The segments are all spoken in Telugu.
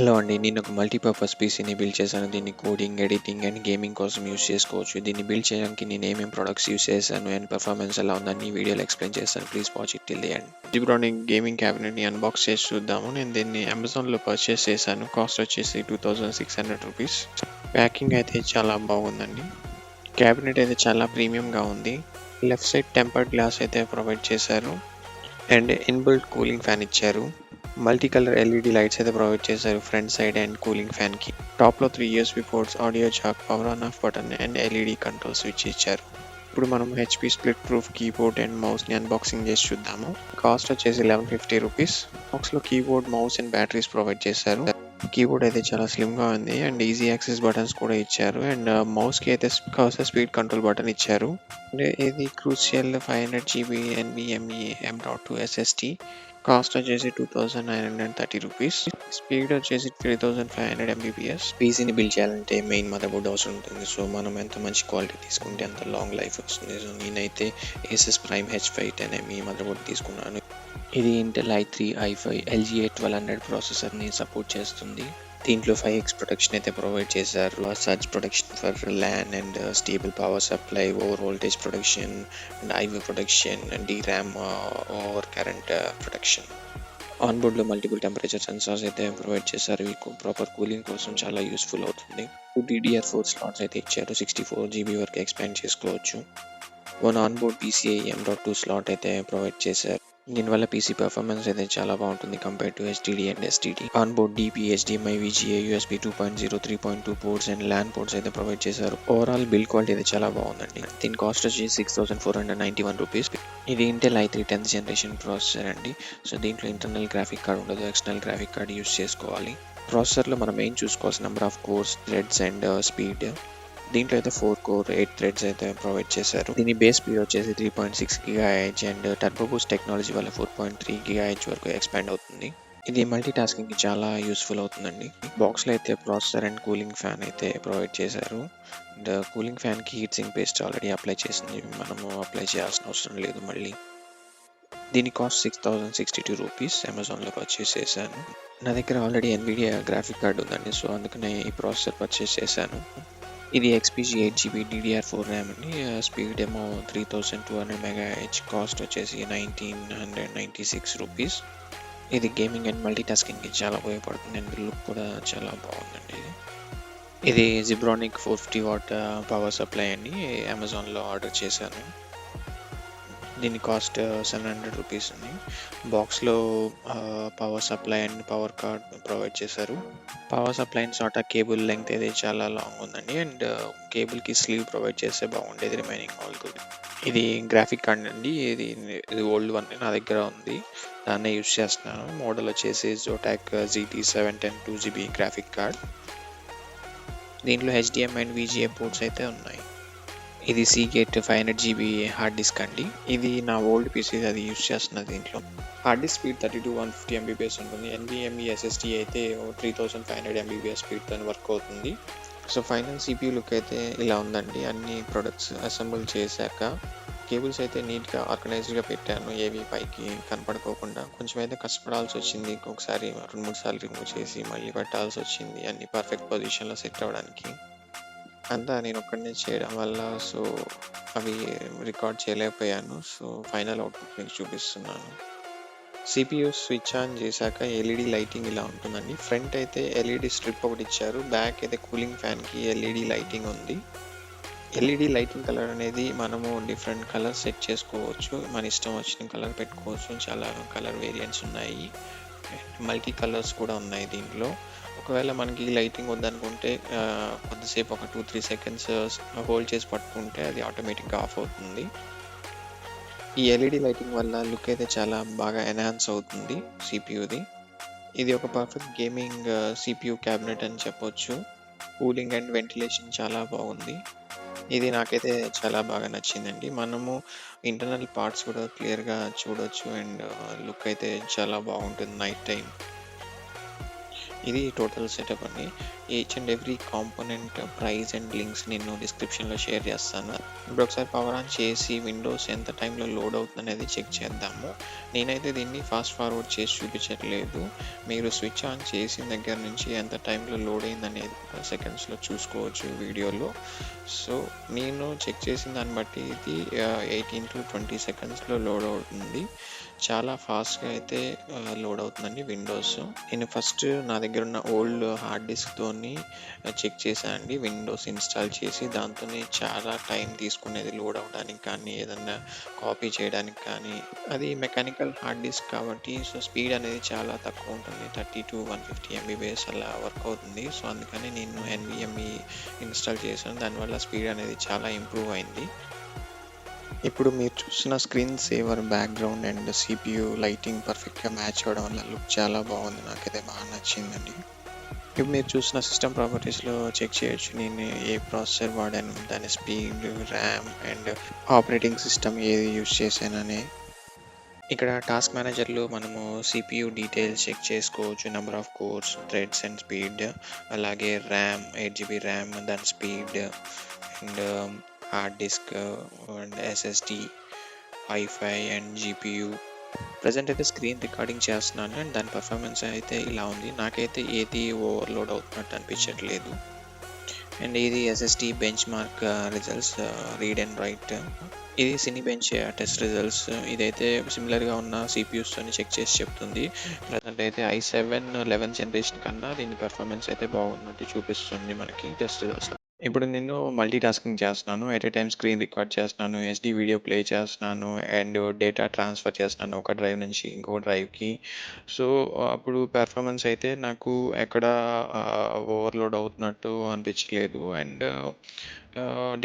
హలో అండి. నేను ఒక మల్టీపర్పస్ పీసీని బిల్డ్ చేశాను. దీన్ని కోడింగ్, ఎడిటింగ్ అండ్ గేమింగ్ కోసం యూజ్ చేసుకోవచ్చు. దీన్ని బిల్డ్ చేయడానికి నేను ఏమేం ప్రొడక్ట్స్ యూజ్ చేశాను అండ్ పెర్ఫార్మెన్స్ ఎలా ఉందని ఈ వీడియోలో ఎక్స్‌ప్లెయిన్ చేస్తాను. Please watch it till the end. Zebronic gaming క్యాబినెట్‌ని అన్బాక్స్ చేసి చూద్దాము. నేను దీన్ని అమెజాన్‌లో పర్చేస్ చేశాను. కాస్ట్ వచ్చేసి రూ. 2600. ప్యాకింగ్ అయితే చాలా బాగుందండి. క్యాబినెట్ అయితే చాలా ప్రీమియంగా ఉంది. లెఫ్ట్ సైడ్ టెంపర్డ్ గ్లాస్ అయితే ప్రొవైడ్ చేశారు. అండ్ ఇన్‌బిల్ట్ కూలింగ్ ఫ్యాన్ ఇచ్చారు. మల్టీ కలర్ ఎల్ఈడి లైట్స్ అయితే ప్రొవైడ్ చేశారు ఫ్రంట్ సైడ్ అండ్ కూలింగ్ ఫ్యాన్‌కి. టాప్‌లో 3 USB ports, audio jack, power on off button and LED control switch ఇచ్చారు. ఇప్పుడు మనం HP split proof keyboard and మౌస్‌ని అన్బాక్సింగ్ చేసి చూద్దాము. కాస్ట్ వచ్చేసి రూ. 1150. బాక్స్‌లో keyboard, mouse and batteries provide చేశారు. కీబోర్డ్ అయితే చాలా స్లిమ్‌గా ఉంది అండ్ ఈజీ యాక్సెస్ బటన్స్ కూడా ఇచ్చారు. అండ్ మౌస్‌కి అయితే కర్సర్ స్పీడ్ కంట్రోల్ బటన్ ఇచ్చారు. అండ్ ఇది crucial 500 GB NVMe M.2 SSD. Cost వచ్చేసి రూ. 2930. స్పీడ్ వచ్చేసి 3500 ఎంబీపీఎస్. పీసీని బిల్డ్ చేయాలంటే మెయిన్ మదర్ బోర్డ్ అవసరం ఉంటుంది. సో మనం ఎంత మంచి క్వాలిటీ తీసుకుంటే అంత లాంగ్ లైఫ్ వస్తుంది. సో నేనైతే ఏసస్ prime H5 10ME mother board తీసుకున్నాను. ఇది Intel i3, i5, LGA 1200 ప్రాసెసర్ని support చేస్తుంది. దీంట్లో 5x ప్రొటెక్షన్ అయితే ప్రొవైడ్ చేశారు. Surge protection for LAN and stable power supply, over voltage protection and IV protection and DRAM over current protection. On బోర్డ్లో మల్టిపుల్ టెంపరేచర్ సెన్సార్స్ అయితే ప్రొవైడ్ చేశారు. ఇవి ప్రాపర్ కూలింగ్ కోసం చాలా యూస్ఫుల్ అవుతుంది. 2 DDR4 స్లాట్స్ అయితే ఇచ్చారు. 64 GB వరకు ఎక్స్పాండ్ చేసుకోవచ్చు. One on board PCIe M.2 slot అయితే ప్రొవైడ్ చేశారు. దీనివల్ల పీసీ పర్ఫార్మెన్స్ అయితే చాలా బాగుంటుంది compare to HDD and STD. On board DP, HDMI, VGA, USB 2.0, 3.2 ports and LAN ports అయితే ప్రొవైడ్ చేశారు. ఓవరాల్ బిల్డ్ క్వాలిటీ అయితే చాలా బాగుందండి. దీని కాస్ట్ వచ్చి రూ. 6491. ఇది Intel i3 10th generation processor అండి. సో దీంట్లో ఇంటర్నల్ గ్రాఫిక్ కార్డ్ ఉండదు, ఎక్స్టర్నల్ గ్రాఫిక్ కార్డ్ యూస్ చేసుకోవాలి. ప్రాసెసర్లో మనం మెయిన్ చూసుకోవాల్సిన number of course, threads and speed. దీంట్లో అయితే 4 కోర్ 8 థ్రెడ్స్ అయితే ప్రొవైడ్ చేశారు. దీని బేస్ స్పీడ్ వచ్చేసి 3.6 GHz and turbo Boost technology వల్ల 4.3 GHz వరకు ఎక్స్పాండ్ అవుతుంది. ఇది మల్టీ టాస్కింగ్కి చాలా యూస్ఫుల్ అవుతుందండి. బాక్స్లో అయితే ప్రాసెసర్ అండ్ కూలింగ్ ఫ్యాన్ అయితే ప్రొవైడ్ చేశారు. అండ్ కూలింగ్ ఫ్యాన్కి heat sink paste already apply చేసింది, మనము అప్లై చేయాల్సిన అవసరం లేదు మళ్ళీ. దీని కాస్ట్ రూ. 6062. అమెజాన్లో పర్చేస్ చేశాను. నా దగ్గర ఆల్రెడీ NVIDIA గ్రాఫిక్ కార్డ్ ఉందండి. సో అందుకనే ఈ ప్రాసెసర్ పర్చేస్ చేశాను. ఇది XPG 8GB DDR4 ర్యామ్ అండి. స్పీడ్ ఏమో 3200 MHz. కాస్ట్ వచ్చేసి రూ. 1996. ఇది గేమింగ్ అండ్ మల్టీ టాస్కింగ్కి చాలా ఉపయోగపడుతుంది అండ్ లుక్ కూడా చాలా బాగుందండి. ఇది జిబ్రానిక్ 450 వాట్ పవర్ సప్లై అండి. అమెజాన్లో ఆర్డర్ చేశాను. దీని కాస్ట్ రూ. 700 అండి. బాక్స్లో power supply and power cord provide చేశారు. Power supply and SATA cable length అయితే చాలా లాంగ్ ఉందండి. అండ్ కేబుల్కి స్లీవ్ ప్రొవైడ్ చేస్తే బాగుండేది. Remaining all good. ఇది గ్రాఫిక్ కార్డ్ అండి. ఇది ఓల్డ్ వన్ నా దగ్గర ఉంది, దాన్నే యూజ్ చేస్తున్నాను. మోడల్ వచ్చేసి జోటాక్ GT710 2GB గ్రాఫిక్ కార్డ్. దీంట్లో HDMI అండ్ VGA పోర్ట్స్ అయితే ఉన్నాయి. ఇది Seagate 500 GB హార్డ్ డిస్క్ అండి. ఇది నా ఓల్డ్ పీసీ, అది యూజ్ చేస్తున్నది. దీంట్లో హార్డ్ డిస్క్ స్పీడ్ 32 150 MB ఉంటుంది. NVMe SSD అయితే 3500 MB స్పీడ్తో వర్క్ అవుతుంది. సో ఫైనల్ CPU లుక్ అయితే ఇలా ఉందండి. అన్ని ప్రొడక్ట్స్ అసెంబుల్ చేశాక కేబుల్స్ అయితే నీట్గా ఆర్గనైజ్డ్గా పెట్టాను, ఏవి పైకి కనపడుకోకుండా. కొంచెం అయితే కష్టపడాల్సి వచ్చింది. ఒకసారి 2-3 సార్లు రిమూవ్ చేసి మళ్ళీ పెట్టాల్సి వచ్చింది, అన్ని పర్ఫెక్ట్ పొజిషన్లో సెట్ అవ్వడానికి. అంతా నేను ఒక్కడినే చేయడం వల్ల సో అవి రికార్డ్ చేయలేకపోయాను. సో ఫైనల్ అవుట్పుట్ మీకు చూపిస్తున్నాను. CPU స్విచ్ ఆన్ చేశాక LED లైటింగ్ ఇలా ఉంటుందండి. ఫ్రంట్ అయితే LED స్ట్రిప్ ఒకటి ఇచ్చారు. బ్యాక్ అయితే కూలింగ్ ఫ్యాన్కి LED లైటింగ్ ఉంది. LED లైటింగ్ కలర్ అనేది మనము డిఫరెంట్ కలర్ సెట్ చేసుకోవచ్చు. మన ఇష్టం వచ్చిన కలర్ పెట్టుకోవచ్చు. చాలా కలర్ వేరియంట్స్ ఉన్నాయి. మల్టీ కలర్స్ కూడా ఉన్నాయి దీంట్లో. ఒకవేళ మనకి లైటింగ్ వద్దనుకుంటే కొద్దిసేపు ఒక 2-3 సెకండ్స్ హోల్డ్ చేసి పట్టుకుంటే అది ఆటోమేటిక్గా ఆఫ్ అవుతుంది. ఈ LED లైటింగ్ వల్ల లుక్ అయితే చాలా బాగా ఎన్హాన్స్ అవుతుంది CPUది. ఇది ఒక పర్ఫెక్ట్ గేమింగ్ CPU క్యాబినెట్ అని చెప్పొచ్చు. కూలింగ్ అండ్ వెంటిలేషన్ చాలా బాగుంది. ఇది నాకైతే చాలా బాగా నచ్చిందండి. మనము ఇంటర్నల్ పార్ట్స్ కూడా క్లియర్గా చూడొచ్చు అండ్ లుక్ అయితే చాలా బాగుంటుంది నైట్ టైం. ఇది టోటల్ సెటప్ అండి. Each and every component price and links నేను డిస్క్రిప్షన్లో షేర్ చేస్తాను. ఇప్పుడు ఒకసారి పవర్ ఆన్ చేసి విండోస్ ఎంత టైంలో లోడ్ అవుతుంది అనేది చెక్ చేద్దాము. నేనైతే దీన్ని ఫాస్ట్ ఫార్వర్డ్ చేసి చూపించట్లేదు. మీరు స్విచ్ ఆన్ చేసిన దగ్గర నుంచి ఎంత టైంలో లోడ్ అయింది అనేది సెకండ్స్లో చూసుకోవచ్చు వీడియోలో. సో నేను చెక్ చేసిన దాన్ని బట్టి ఇది 18 to 20 సెకండ్స్లో లోడ్ అవుతుంది. చాలా ఫాస్ట్గా అయితే లోడ్ అవుతుందండి విండోస్. నేను ఫస్ట్ నా దగ్గర ఉన్న ఓల్డ్ హార్డ్ డిస్క్తోని చెక్ చేశాను అండి. విండోస్ ఇన్స్టాల్ చేసి దాంతోనే చాలా టైం తీసుకునేది లోడ్ అవ్వడానికి కానీ, ఏదన్నా కాపీ చేయడానికి కానీ. అది మెకానికల్ హార్డ్ డిస్క్ కాబట్టి సో స్పీడ్ అనేది చాలా తక్కువ ఉంటుంది. 30 to 150 MB అలా వర్క్ అవుతుంది. సో అందుకని నేను NVMe ఇన్స్టాల్ చేశాను. దానివల్ల స్పీడ్ అనేది చాలా ఇంప్రూవ్ అయింది. ఇప్పుడు మీరు చూసిన screen saver background and CPU lighting పర్ఫెక్ట్గా మ్యాచ్ అవ్వడం వల్ల లుక్ చాలా బాగుంది. నాకైతే బాగా నచ్చిందండి. ఇప్పుడు మీరు చూసిన సిస్టమ్ ప్రాపర్టీస్లో చెక్ చేయొచ్చు నేను ఏ ప్రాసెసర్ వాడాను, దాని speed, RAM and operating system ఏది యూజ్ చేశానని. ఇక్కడ టాస్క్ మేనేజర్లో మనము CPU డీటెయిల్స్ చెక్ చేసుకోవచ్చు. Number of course, threads and speed, అలాగే ర్యామ్ 8GB ర్యామ్, దాని speed and hard disc and SSD, wifi and GPU. Present అయితే స్క్రీన్ రికార్డింగ్ చేస్తున్నాను అండ్ దాని పర్ఫార్మెన్స్ అయితే ఇలా ఉంది. నాకైతే ఏది ఓవర్లోడ్ అవుతున్నట్టు అనిపించట్లేదు. అండ్ ఇది SSD bench mark results, read and right. ఇది సినీ బెంచ్ టెస్ట్ రిజల్ట్స్. ఇదైతే సిమిలర్గా ఉన్న CPUస్తోని చెక్ చేసి చెప్తుంది. ప్రజెంట్ అయితే i7 11th జనరేషన్ కన్నా దీని పెర్ఫార్మెన్స్ అయితే బాగున్నట్టు చూపిస్తుంది మనకి టెస్ట్ రిజల్ట్స్. ఇప్పుడు నేను మల్టీ టాస్కింగ్ చేస్తున్నాను. At a time screen record చేస్తున్నాను, SD వీడియో ప్లే చేస్తున్నాను అండ్ డేటా ట్రాన్స్ఫర్ చేస్తున్నాను ఒక డ్రైవ్ నుంచి ఇంకో డ్రైవ్కి. సో అప్పుడు పెర్ఫార్మెన్స్ అయితే నాకు ఎక్కడ ఓవర్లోడ్ అవుతున్నట్టు అనిపించలేదు అండ్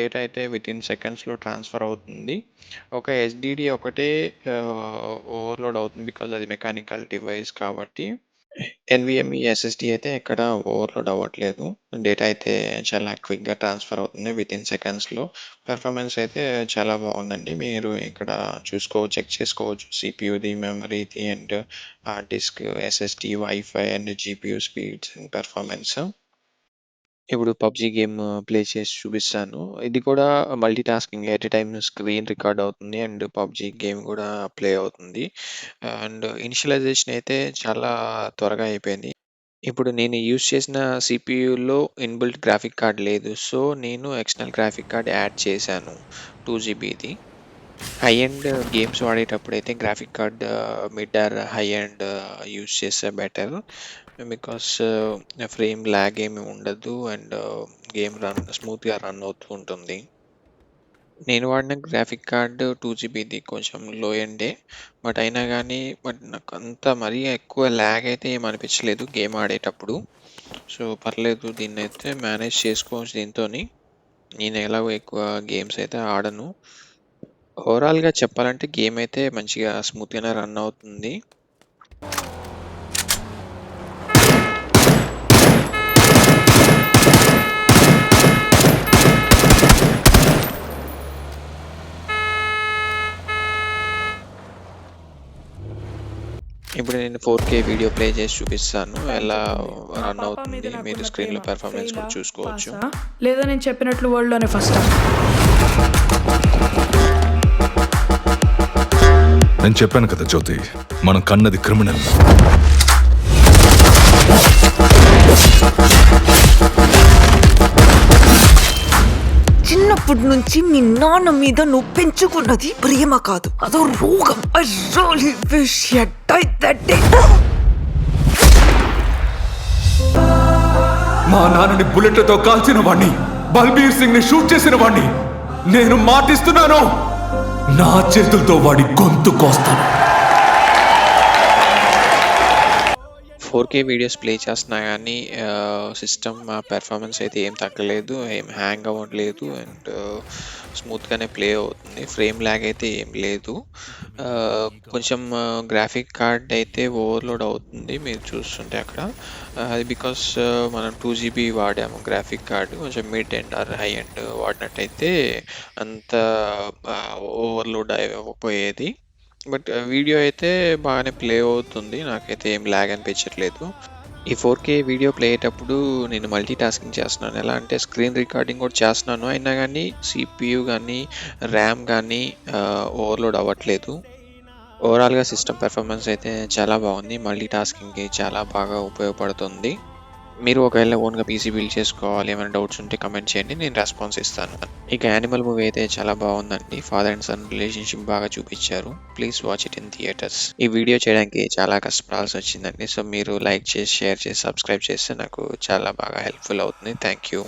డేటా అయితే వితిన్ సెకండ్స్లో ట్రాన్స్ఫర్ అవుతుంది. ఒక SDD ఒకటే ఓవర్లోడ్ అవుతుంది బికాజ్ అది మెకానికల్ డివైస్ కాబట్టి. NVMe SSD అయితే ఎక్కడ ఓవర్లోడ్ అవ్వట్లేదు. డేటా అయితే చాలా క్విక్గా ట్రాన్స్ఫర్ అవుతుంది వితిన్ సెకండ్స్లో. పెర్ఫార్మెన్స్ అయితే చాలా బాగుందండి. మీరు ఇక్కడ చెక్ చేసుకోవచ్చు CPUది, మెమరీది and hard disk, SSD, wifi and GPU speeds and performance. ఇప్పుడు పబ్జీ గేమ్ ప్లే చేసి చూపిస్తాను. ఇది కూడా multitasking, at a time screen record అవుతుంది అండ్ పబ్జీ గేమ్ కూడా ప్లే అవుతుంది. అండ్ ఇనిషియలైజేషన్ అయితే చాలా త్వరగా అయిపోయింది. ఇప్పుడు నేను యూజ్ చేసిన CPUలో ఇన్‌బిల్ట్ గ్రాఫిక్ కార్డ్ లేదు. సో నేను ఎక్స్టర్నల్ గ్రాఫిక్ కార్డ్ యాడ్ చేశాను 2 జీబీది. హై ఎండ్ గేమ్స్ వాడేటప్పుడైతే graphic card mid are high end use చేస్తే బెటర్. బికాస్ ఫ్రేమ్ ల్యాగ్ ఏమి ఉండదు అండ్ గేమ్ స్మూత్‌గా రన్ అవుతూ ఉంటుంది. నేను వాడిన గ్రాఫిక్ కార్డ్ 2 జీబీది కొంచెం లో ఎండే. బట్ నాకు అంత మరీ ఎక్కువ ల్యాగ్ అయితే ఏమి అనిపించలేదు గేమ్ ఆడేటప్పుడు. సో పర్లేదు, దీన్నైతే మేనేజ్ చేసుకోవచ్చు దీంతోని. నేను ఎలాగో ఎక్కువ గేమ్స్ అయితే ఆడను. ఓవరాల్‌గా చెప్పాలంటే గేమ్ అయితే మంచిగా స్మూత్‌గానే రన్ అవుతుంది. ఇప్పుడు నేను 4K వీడియో ప్లే చేసి చూపిస్తాను ఎలా మా రన్ పాప మీద అవుతుంది. మీరు నాకున్న స్క్రీన్‌లో ప్రేమ పెర్ఫార్మెన్స్ ఫెయిలా కూడా చూసుకోవచ్చు. పాసా లేదా నేను చెప్పినట్లు వరల్డ్‌లోనే ఫస్టా? నేను చెప్పాను కదా జ్యోతి, మనం కన్నది క్రిమినల్. చిన్నప్పటి నుంచి మీ నాన్న మీద నువ్వు పెంచుకున్నది ప్రేమ కాదు, అదో రోగం. I really wish he had died that day. మా నాన్నని బుల్లెట్లతో కాల్చిన వాణ్ణి, బల్బీర్ సింగ్ ని షూట్ చేసిన వాణ్ణి, నేను మాటిస్తున్నాను, నా చేతులతో వాడి గొంతు కోస్తాను. 4K వీడియోస్ ప్లే చేస్తున్నా కానీ సిస్టమ్ పెర్ఫార్మెన్స్ అయితే ఏం తగ్గలేదు, ఏం హ్యాంగ్ అవ్వట్లేదు అండ్ స్మూత్‌గానే ప్లే అవుతుంది. ఫ్రేమ్ ల్యాగ్ అయితే ఏం లేదు. కొంచెం గ్రాఫిక్ కార్డ్ అయితే ఓవర్‌లోడ్ అవుతుంది మీరు చూస్తుంటే అక్కడ. అది బికాస్ మనం 2 జీబీ వాడాము గ్రాఫిక్ కార్డ్. కొంచెం mid end or high end వాడినట్టయితే అంత ఓవర్‌లోడ్ అవ్వకపోయేది. బట్ వీడియో అయితే బాగానే ప్లే అవుతుంది. నాకైతే ఏం ల్యాగ్ అనిపించట్లేదు. ఈ 4K వీడియో ప్లే అయ్యేటప్పుడు నేను మల్టీ టాస్కింగ్ చేస్తున్నాను. ఎలా అంటే స్క్రీన్ రికార్డింగ్ కూడా చేస్తున్నాను. అయినా గానీ CPU గానీ, ర్యామ్ గానీ ఓవర్‌లోడ్ అవ్వట్లేదు. ఓవరాల్‌గా సిస్టమ్ పెర్ఫార్మన్స్ అయితే చాలా బాగుంది. మల్టీ టాస్కింగ్‌కి చాలా బాగా ఉపయోగపడుతుంది. మీరు ఒకవేళ ఓన్‌గా పీసీ బిల్డ్ చేసుకోవాలి, ఏమైనా డౌట్స్ ఉంటే కమెంట్ చేయండి. నేను రెస్పాన్స్ ఇస్తాను. ఇక 'యానిమల్' మూవీ అయితే చాలా బాగుందండి. ఫాదర్ అండ్ సన్ రిలేషన్‌షిప్ బాగా చూపిచ్చారు. Please watch it in theatres. ఈ వీడియో చేయడానికి చాలా కష్టపడాల్సి వచ్చిందండి. సో, మీరు లైక్ చేసి, షేర్ చేసి, సబ్స్క్రైబ్ చేస్తే నాకు చాలా బాగా హెల్ప్‌ఫుల్ అవుతుంది. Thank you.